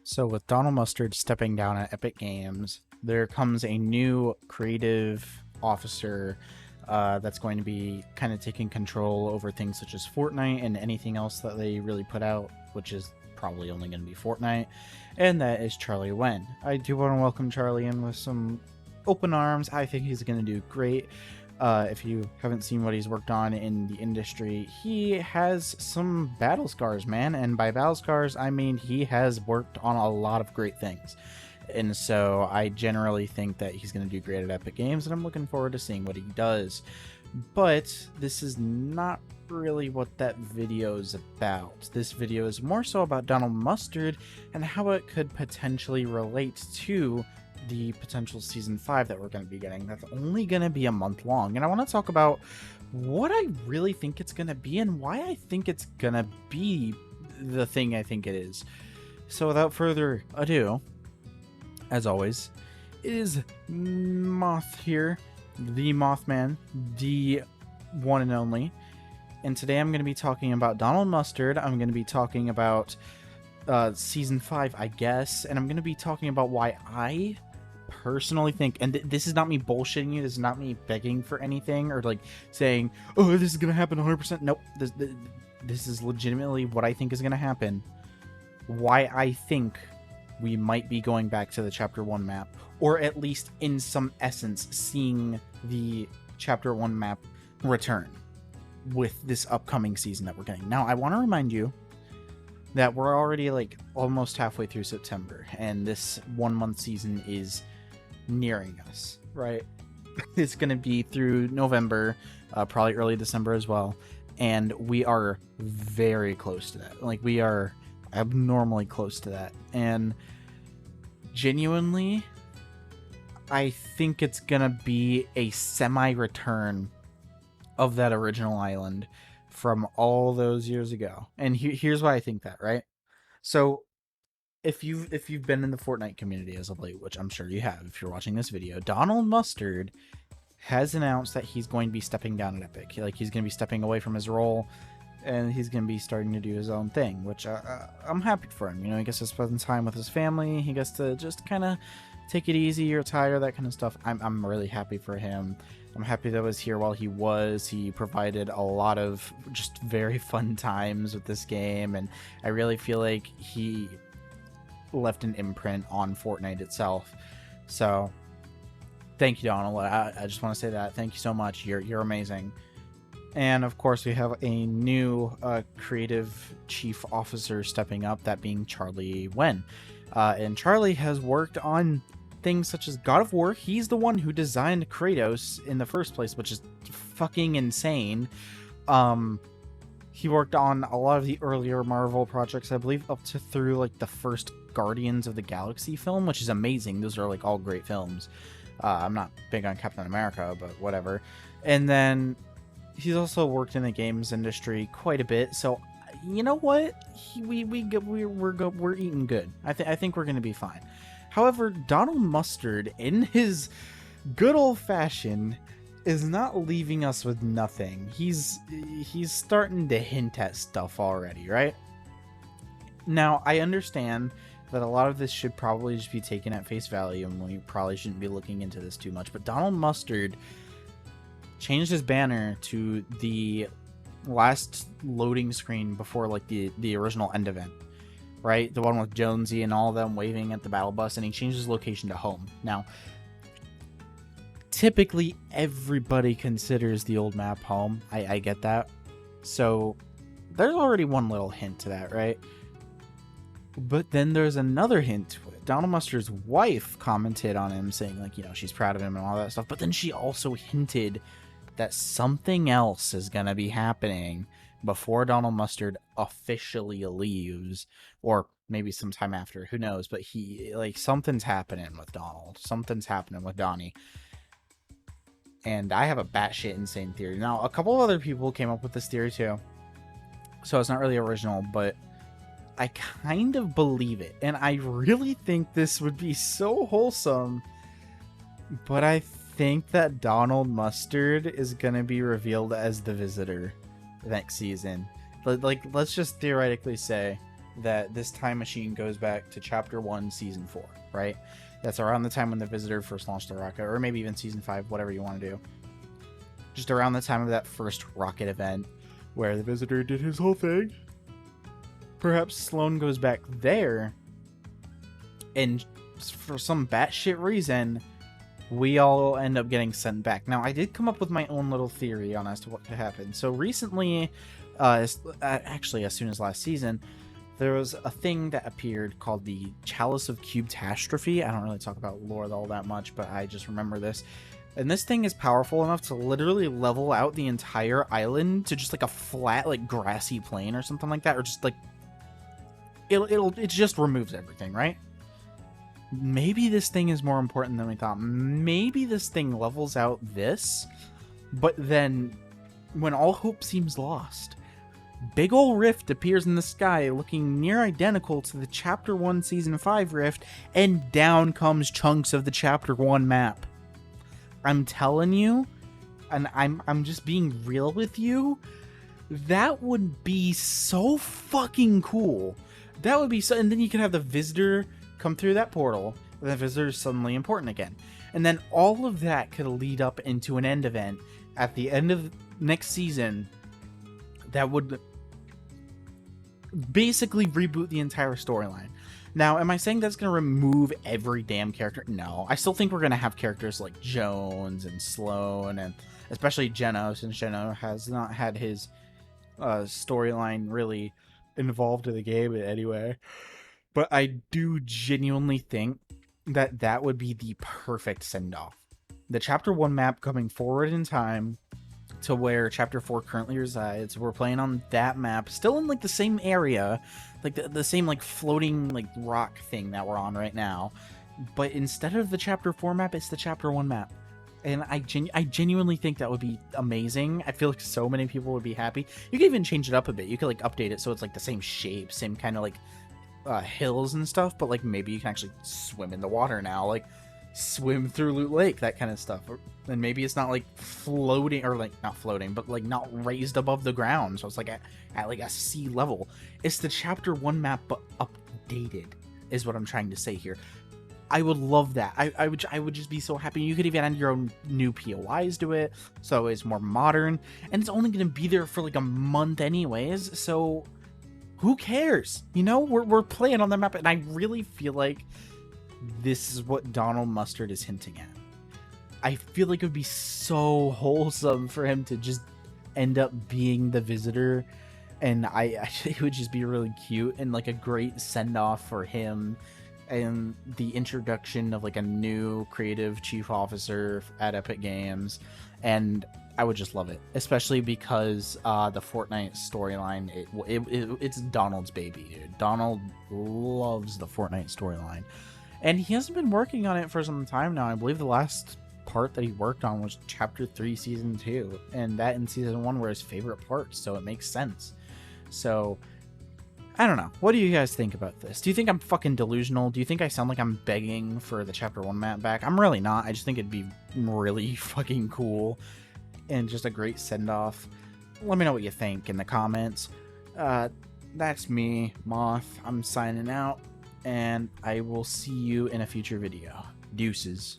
So with Donald Mustard stepping down at Epic Games, there comes a new creative officer that's going to be kind of taking control over things such as Fortnite and anything else that they really put out, which is probably only going to be Fortnite, and that is Charlie Wen. I do want to welcome Charlie in with some open arms. I think he's going to do great. If you haven't seen what he's worked on in the industry, he has some battle scars, man. And by battle scars, I mean he has worked on a lot of great things. And so I generally think that he's going to do great at Epic Games, and I'm looking forward to seeing what he does. But this is not really what that video is about. This video is more so about Donald Mustard and how it could potentially relate to the potential season 5 that we're going to be getting. That's only going to be a month long, and I want to talk about what I really think it's going to be and why I think it's going to be the thing I think it is. So without further ado, as always, it is Moth here, the Mothman, the one and only, and today I'm going to be talking about Donald Mustard. I'm going to be talking about season 5, I guess, and I'm going to be talking about why I personally think, and this is not me bullshitting you, this is not me begging for anything or like saying, oh, this is gonna happen 100%. Nope, this is legitimately what I think is gonna happen. Why I think we might be going back to the chapter 1 map, or at least in some essence seeing the chapter 1 map return with this upcoming season that we're getting. Now I want to remind you that we're already like almost halfway through September, and this 1 month season is nearing us, right? It's going to be through November, probably early December as well, and we are very close to that. Like, we are abnormally close to that, and genuinely, I think it's going to be a semi-return of that original island from all those years ago. And here's why I think that, right? So if you've been in the Fortnite community as of late, which I'm sure you have if you're watching this video, Donald Mustard has announced that he's going to be stepping down at Epic. Like, he's going to be stepping away from his role, and he's going to be starting to do his own thing, which I'm happy for him. You know, he gets to spend time with his family. He gets to just kind of take it easy, retire, that kind of stuff. I'm really happy for him. I'm happy that I was here while he was. He provided a lot of just very fun times with this game, and I really feel like he left an imprint on Fortnite itself. So thank you, Donald. I just want to say that. Thank you so much. You're amazing. And of course, we have a new creative chief officer stepping up, that being Charlie Wen. And Charlie has worked on things such as God of War. He's the one who designed Kratos in the first place, which is fucking insane. He worked on a lot of the earlier Marvel projects, I believe up to through like the first Guardians of the Galaxy film, which is amazing. Those are like all great films. I'm not big on Captain America, but whatever. And then he's also worked in the games industry quite a bit. So you know what? We're eating good. I think we're gonna be fine. However, Donald Mustard, in his good old fashion, is not leaving us with nothing. He's starting to hint at stuff already, right? Now, I understand that a lot of this should probably just be taken at face value, and we probably shouldn't be looking into this too much, but Donald Mustard changed his banner to the last loading screen before like the original end event, right? The one with Jonesy and all of them waving at the battle bus, and he changed his location to home. Now, typically everybody considers the old map home. I get that. So there's already one little hint to that, right? But then there's another hint to it. Donald Mustard's wife commented on him saying, like, you know, she's proud of him and all that stuff. But then she also hinted that something else is going to be happening before Donald Mustard officially leaves, or maybe sometime after, who knows. But something's happening with Donald. Something's happening with Donnie. And I have a batshit insane theory. Now, a couple of other people came up with this theory too, so it's not really original, but I kind of believe it. And I really think this would be so wholesome, but I think that Donald Mustard is going to be revealed as the Visitor next season. Like, let's just theoretically say that this time machine goes back to Chapter 1, Season 4, right? That's around the time when the Visitor first launched the rocket, or maybe even Season 5, whatever you want to do. Just around the time of that first rocket event where the Visitor did his whole thing. Perhaps Sloane goes back there, and for some batshit reason, we all end up getting sent back. Now, I did come up with my own little theory on as to what could happen. So recently, actually as soon as last season, there was a thing that appeared called the Chalice of Cubetastrophe. I don't really talk about lore all that much, but I just remember this. And this thing is powerful enough to literally level out the entire island to just like a flat, like grassy plain or something like that, or just like it just removes everything, right? Maybe this thing is more important than we thought. Maybe this thing levels out this, but then when all hope seems lost, big ol' rift appears in the sky looking near identical to the Chapter 1 Season 5 rift, and down comes chunks of the Chapter 1 map. I'm telling you, and I'm just being real with you, that would be so fucking cool. That would be so, and then you could have the Visitor come through that portal, and the Visitor is suddenly important again. And then all of that could lead up into an end event at the end of next season that would basically reboot the entire storyline. Now, am I saying that's going to remove every damn character? No. I still think we're going to have characters like Jones and Sloane, and especially Geno, since Geno has not had his storyline really involved in the game in any way. But I do genuinely think that that would be the perfect send-off. The Chapter 1 map coming forward in time to where Chapter 4 currently resides. We're playing on that map, still in like the same area, like the same like floating like rock thing that we're on right now. But instead of the Chapter 4 map, it's the Chapter 1 map. And I genuinely think that would be amazing. I feel like so many people would be happy. You could even change it up a bit. You could like update it so it's like the same shape, same kind of like hills and stuff, but like maybe you can actually swim in the water now, like swim through Loot Lake, that kind of stuff. And maybe it's not like floating, or like not floating, but like not raised above the ground, so it's like at like a sea level. It's the Chapter 1 map but updated is what I'm trying to say here. I would love that. I would just be so happy. You could even add your own new POIs to it, so it's more modern, and it's only going to be there for like a month anyways, so who cares? You know, we're playing on the map, and I really feel like this is what Donald Mustard is hinting at. I feel like it would be so wholesome for him to just end up being the Visitor, and it would just be really cute and like a great send-off for him, and the introduction of like a new creative chief officer at Epic Games, and I would just love it, especially because the Fortnite storyline, it's Donald's baby, dude. Donald loves the Fortnite storyline, and he hasn't been working on it for some time now. I believe the last part that he worked on was Chapter 3 Season 2, and that in Season 1 were his favorite parts, so it makes sense. So I don't know. What do you guys think about this? Do you think I'm fucking delusional? Do you think I sound like I'm begging for the Chapter 1 map back? I'm really not. I just think it'd be really fucking cool and just a great send-off. Let me know what you think in the comments. That's me, Moth. I'm signing out, and I will see you in a future video. Deuces.